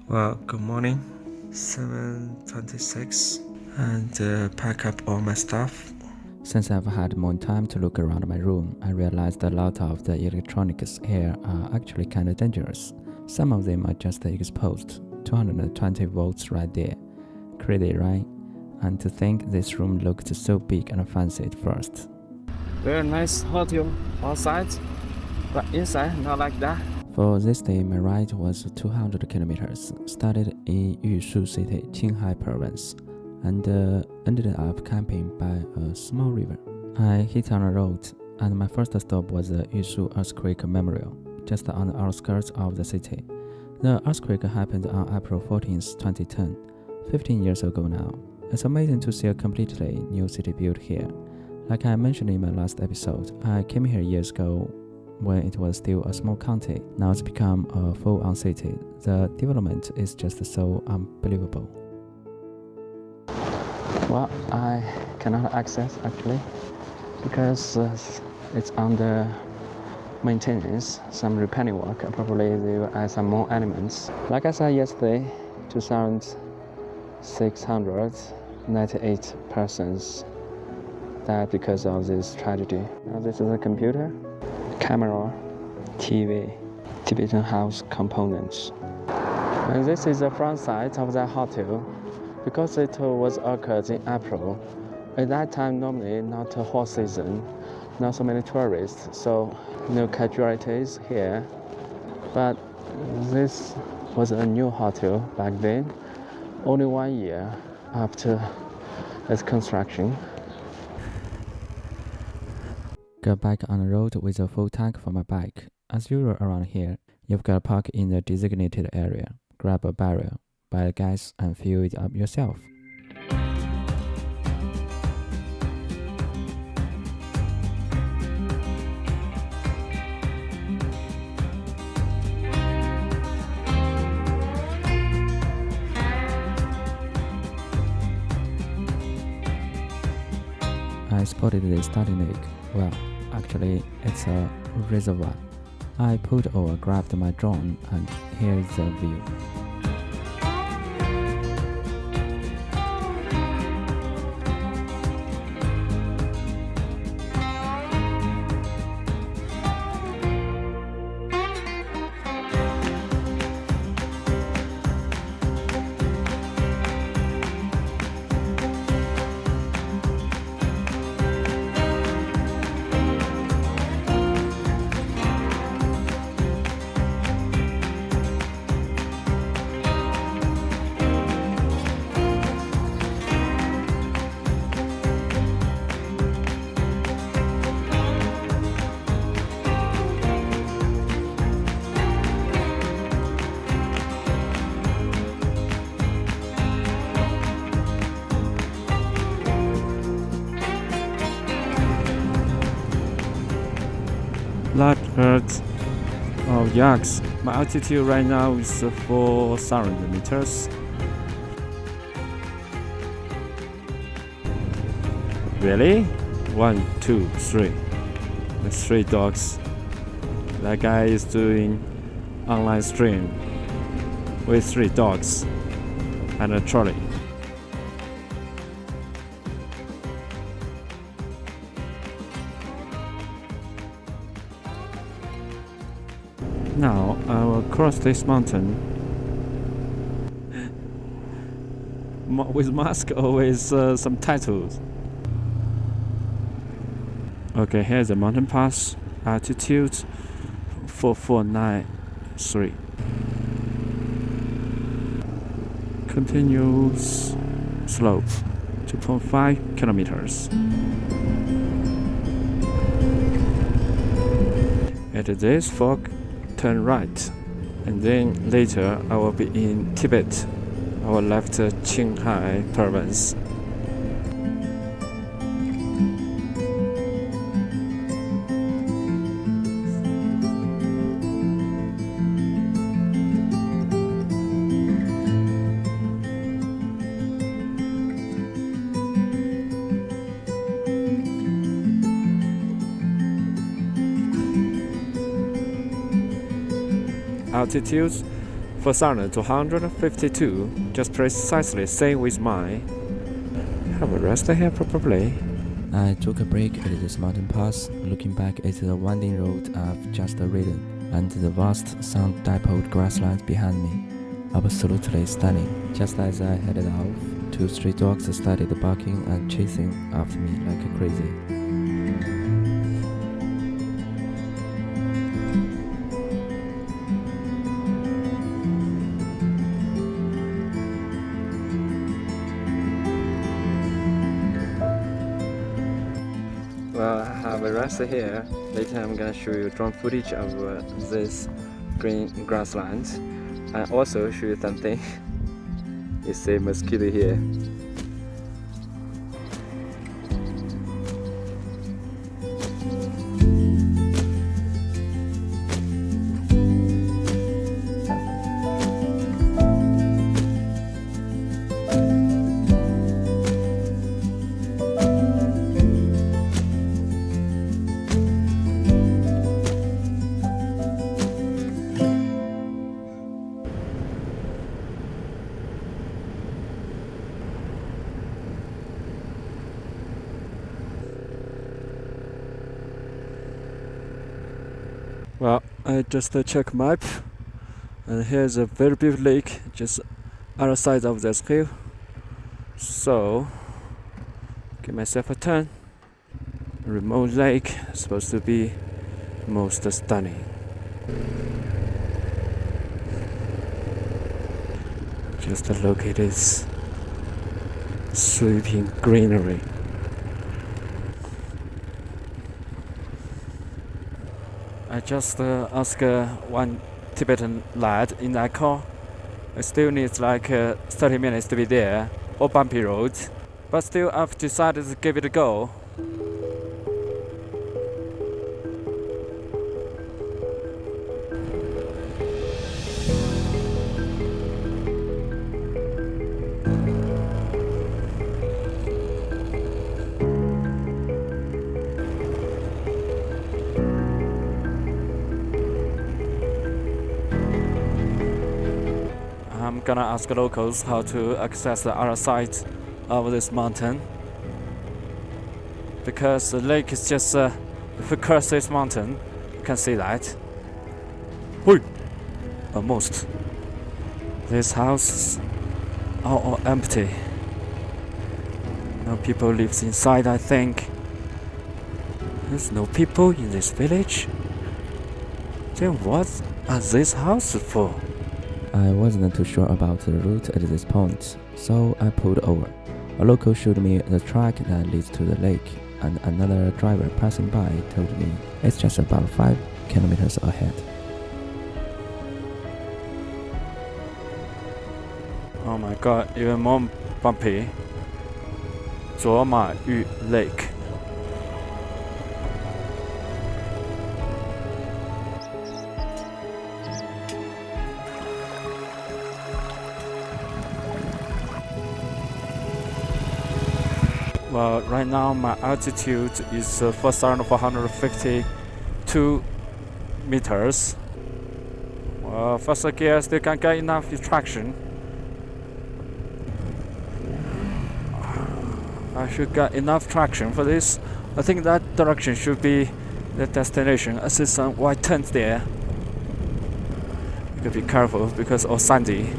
Well, good morning. 7:26 and pack up all my stuff. Since I've had more time to look around my room, I realized a lot of the electronics here are actually kinda dangerous. Some of them are just exposed. 220 volts right there. Crazy, right? And to think this room looked so big and fancy at first. Very nice hotel outside, but inside not like that. For this day, my ride was 200 kilometers, started in Yushu City, Qinghai province, and ended up camping by a small river. I hit on a road, and my first stop was the Yushu Earthquake Memorial, just on the outskirts of the city. The earthquake happened on April 14, 2010, 15 years ago now. It's amazing to see a completely new city built here. Like I mentioned in my last episode, I came here years ago when it was still a small county. Now it's become a full-on city. The development is just so unbelievable. Well, I cannot access actually because it's under maintenance, some repairing work. Probably they will add some more elements. Like I said yesterday, 2,698 persons died because of this tragedy. Now this is a computer, camera, TV, Tibetan house components. And this is the front side of the hotel. Because it was occurred in April, at that time normally not a hot season, not so many tourists, so no casualties here. But this was a new hotel back then, only 1 year after its construction. Got back on the road with a full tank for my bike. As usual around here, you've got to park in the designated area, grab a barrel, buy gas and fill it up yourself. I spotted the starting lake. Well, actually it's a reservoir. I pulled over, grabbed my drone, and here's the view. Large herd of yaks. My altitude right now is 4,000 meters. Really? 1, 2, 3. The 3 dogs. That guy is doing online stream with 3 dogs and a trolley. Now I will cross this mountain with mask or with some tattoos. Okay, here's the mountain pass. Altitude 4493. Continuous slope 2.5 kilometers. At this fork, turn right, and then later I will be in Tibet. I will left Qinghai province. Altitude 4,252, just precisely same with mine. Have a rest here probably. I took a break at this mountain pass, looking back at the winding road I've just ridden, and the vast sun-dappled grasslands behind me. Absolutely stunning. Just as I headed off, 2 stray dogs started barking and chasing after me like crazy. Well, I have a rest here. Later I'm gonna show you drone footage of this green grassland. And also show you something. You see mosquito here. Well, I just check map, and here's a very big lake just other side of this hill. So, give myself a turn. Remote lake supposed to be most stunning. Just look at this sweeping greenery. I just asked one Tibetan lad in that car. It still needs like 30 minutes to be there, or bumpy road. But still I've decided to give it a go. I'm gonna ask locals how to access the other side of this mountain, because the lake is just if you cross this mountain, you can see that. Hui! Almost. These houses are all empty. No people lives inside, I think. There's no people in this village. Then what are these houses for? I wasn't too sure about the route at this point, so I pulled over. A local showed me the track that leads to the lake, and another driver passing by told me it's just about 5 kilometers ahead. Oh my god, even more bumpy. 卓马玉 Lake. Well, right now my altitude is 4,452 meters. Well, first gear still can get enough traction. I should get enough traction for this. I think that direction should be the destination. I see some white tents there. You gotta be careful because it's sandy.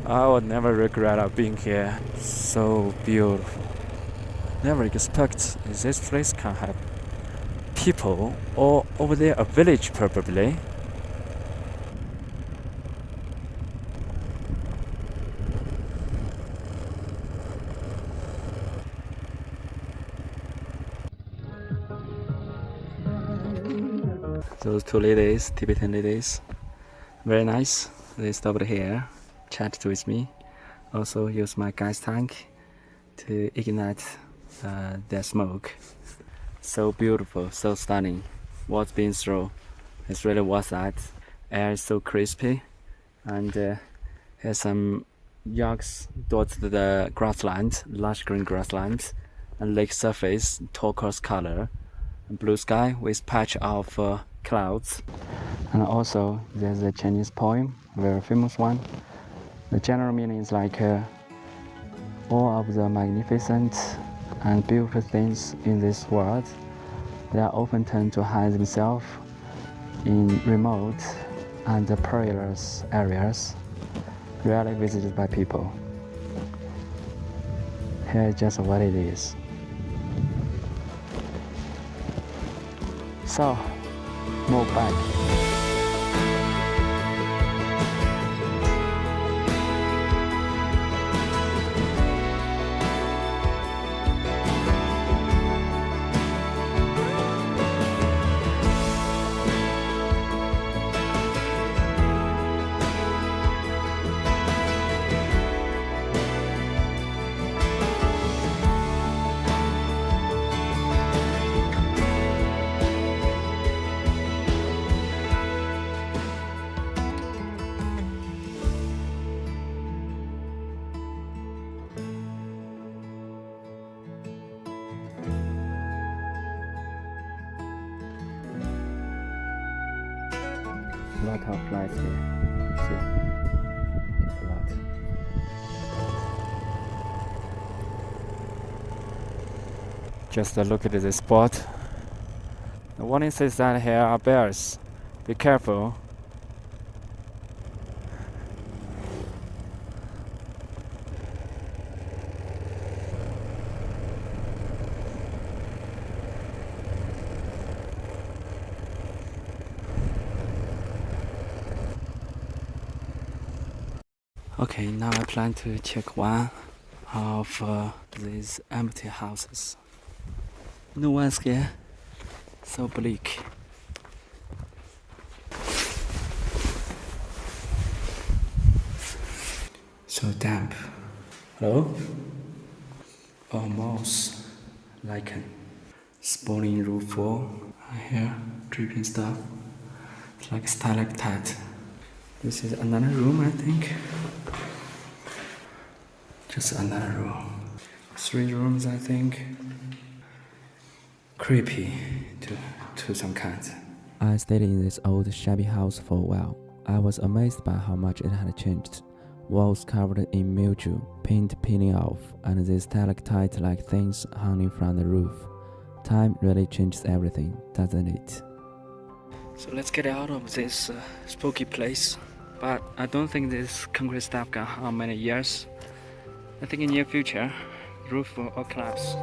I would never regret being here. So beautiful. Never expect this place can have people, or over there a village probably. Those 2 ladies, Tibetan ladies, very nice. They stopped here, chatted with me, also used my gas tank to ignite their smoke. So beautiful, so stunning. What's been through, it's really worth that. Air is so crispy, and here's some yachts dotted the grassland, lush green grassland, and lake surface, turquoise color. blue sky with patch of clouds. And also there's a Chinese poem, very famous one. The general meaning is like all of the magnificent and beautiful things in this world, they are often tend to hide themselves in remote and perilous areas, rarely visited by people. Here is just what it is. So, move back. A lot of lights here. See? Just a lot. Just look at this spot. The warning says that here are bears. Be careful. Okay, now I plan to check one of these empty houses. No one's here. So bleak. So damp. Hello? Almost lichen. Spawning roof wall. Here, dripping stuff. It's like stalactite. This is another room, I think. Just another room. 3 rooms, I think. Creepy to some kind. I stayed in this old shabby house for a while. I was amazed by how much it had changed. Walls covered in mildew, paint peeling off, and these stalactite-like things hanging from the roof. Time really changes everything, doesn't it? So let's get out of this spooky place. But I don't think this concrete stuff can harm many years. I think in near future, roof will all collapse.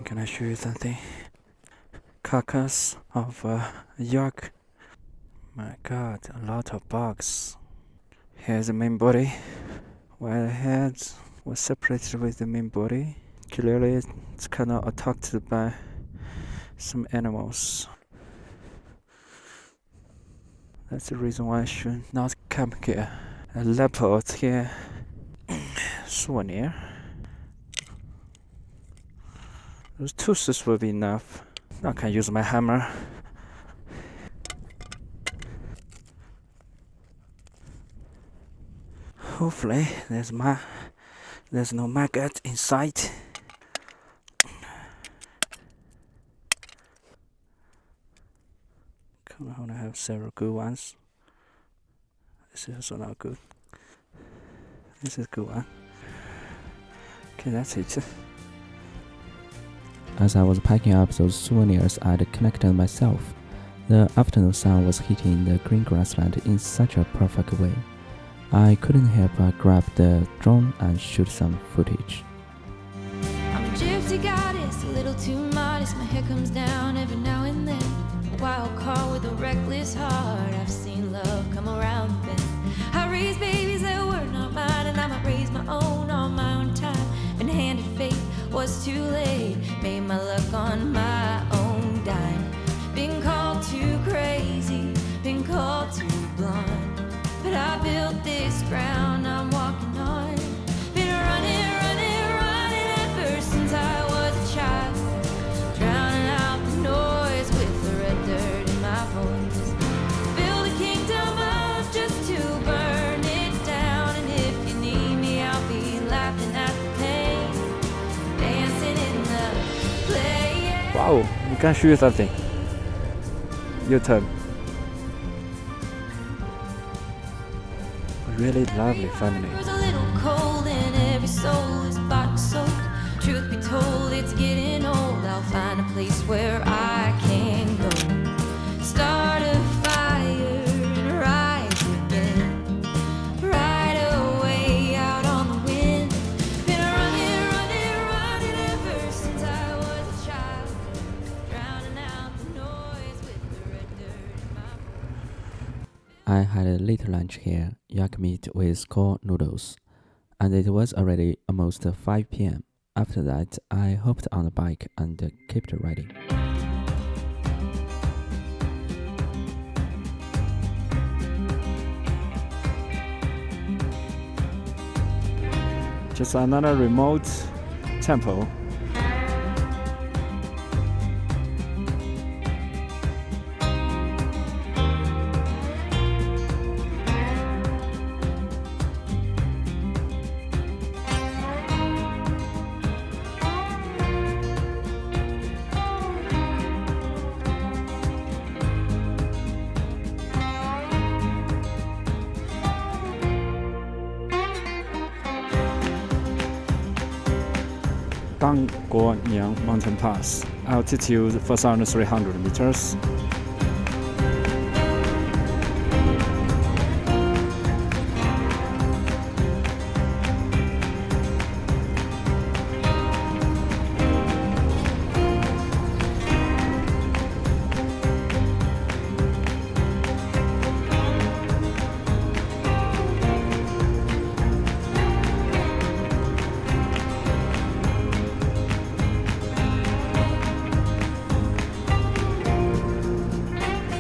Can I show you something? Carcass of a yak. My god, a lot of bugs. Here's the main body, where the head was separated with the main body. Clearly it's kind of attacked by some animals. That's the reason why I should not camp here. A leopard here. Souvenir. Those tooths will be enough. Now I can use my hammer. Hopefully there's no maggot inside. Come on, I have several good ones. This is also not good. This is a good one. Okay, that's it. As I was packing up those souvenirs, I'd connected myself. The afternoon sun was hitting the green grassland in such a perfect way. I couldn't help but grab the drone and shoot some footage. I'm a gypsy goddess, a little too modest. My hair comes down every now and then. wild card with a reckless heart. I've seen love come around and bend. I raised babies that were not mine, and I might raise my own on my own time. Been handed fate, was too late. Made my luck on my own dime. Been called too crazy, been called too blind, but I built this ground I'm walking on. Been running, running, running ever since I was a child. Drowning out the noise with the red dirt in my voice. Build a kingdom up just to burn it down. And if you need me, I'll be laughing at the pain, dancing in the play. Wow, you can shoot something. Your turn. Really lovely family. There's a little cold and every soul is bought and sold. Truth be told, it's getting old. I'll find a place where I can go. Start a fire and rise again. Right away out on the wind. Been running, running, running ever since I was a child. Drowning out the noise with the red dirt in my voice. I had a late lunch here, yak meat with corn noodles, and it was already almost 5 p.m. After that, I hopped on the bike and kept riding. Just another remote temple. Dangguonyang Mountain Pass, altitude 4,300 meters.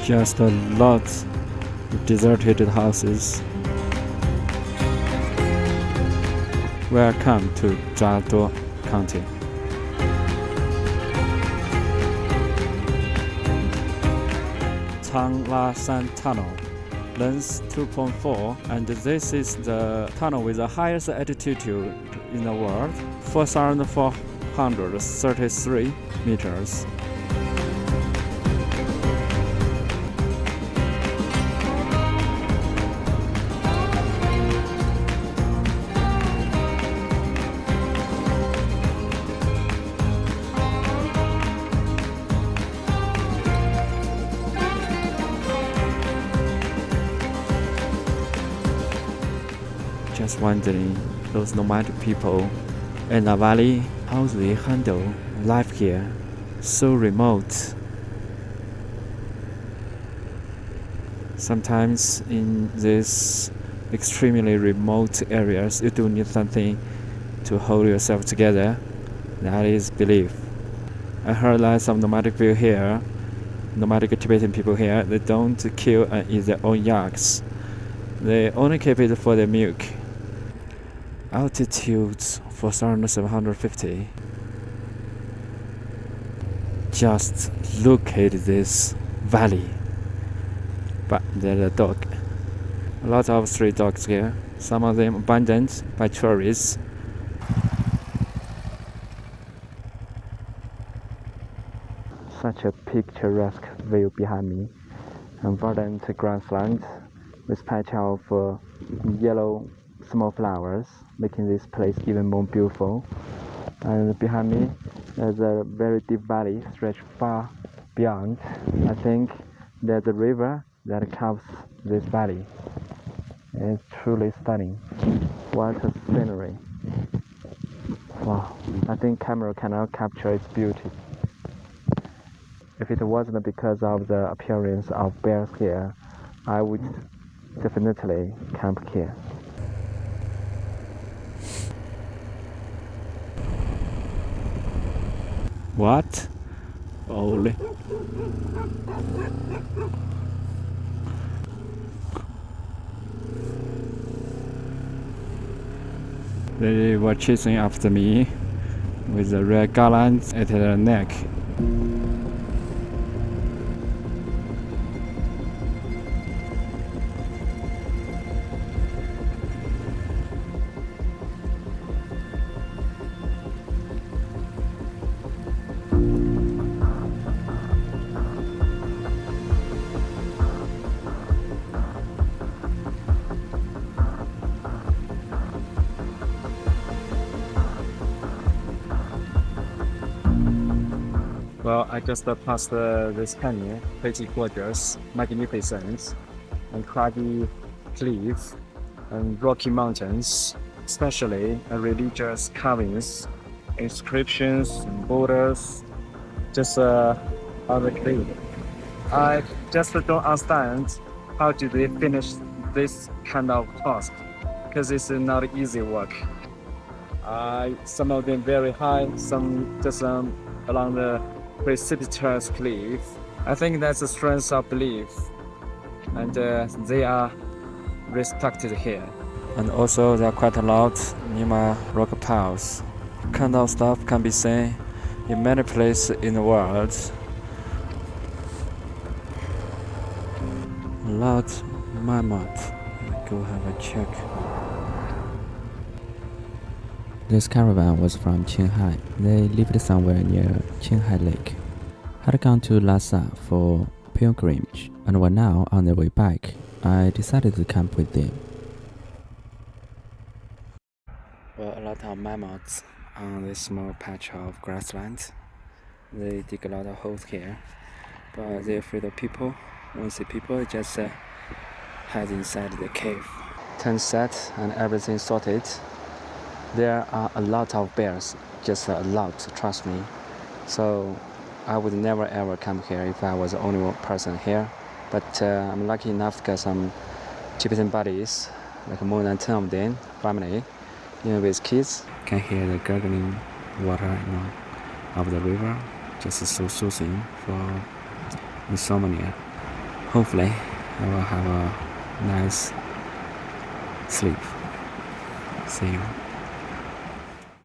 Just a lot of deserted houses. Welcome to ZaDuo County. Qinghai Tunnel, length 2.4, and this is the tunnel with the highest altitude in the world, 4,433 meters. Just wondering, those nomadic people in the valley, how do they handle life here, so remote? Sometimes in these extremely remote areas, you do need something to hold yourself together. That is belief. I heard that some nomadic people here, nomadic Tibetan people here, they don't kill and eat their own yaks. They only keep it for their milk. Altitude 4,750. Just look at this valley. But there's a dog. A lot of stray dogs here. Some of them abandoned by tourists. Such a picturesque view behind me. Verdant grassland with patch of yellow small flowers, making this place even more beautiful. And behind me, there's a very deep valley stretched far beyond. I think there's a river that carves this valley. It's truly stunning. What a scenery. Wow, I think camera cannot capture its beauty. If it wasn't because of the appearance of bears here, I would definitely camp here. What? Holy. They were chasing after me with a red garland at their neck. Well, I just passed this canyon, pretty gorgeous, magnificent, and craggy cliff and rocky mountains, especially religious carvings, inscriptions, and borders, just on the cliff. I just don't understand how do they finish this kind of task, because it's not easy work. Some of them very high, some just along the precipitous cliff. I think that's the strength of belief, and they are respected here. And also there are quite a lot near rock piles. Kind of stuff can be seen in many places in the world. A lot mammoth. Go have a check. This caravan was from Qinghai. They lived somewhere near Qinghai Lake. Had gone to Lhasa for pilgrimage and were now on their way back. I decided to camp with them. Well, a lot of mammoths on this small patch of grassland. They dig a lot of holes here, but they're afraid of people. Once the people just hide inside the cave. Tent set and everything sorted. There are a lot of bears, just a lot, trust me. So I would never ever come here if I was the only one person here. But I'm lucky enough to get some Tibetan buddies, like more than 10 of them, family, with kids. Can hear the gurgling water, of the river, just so soothing for insomnia. Hopefully, I will have a nice sleep. See you.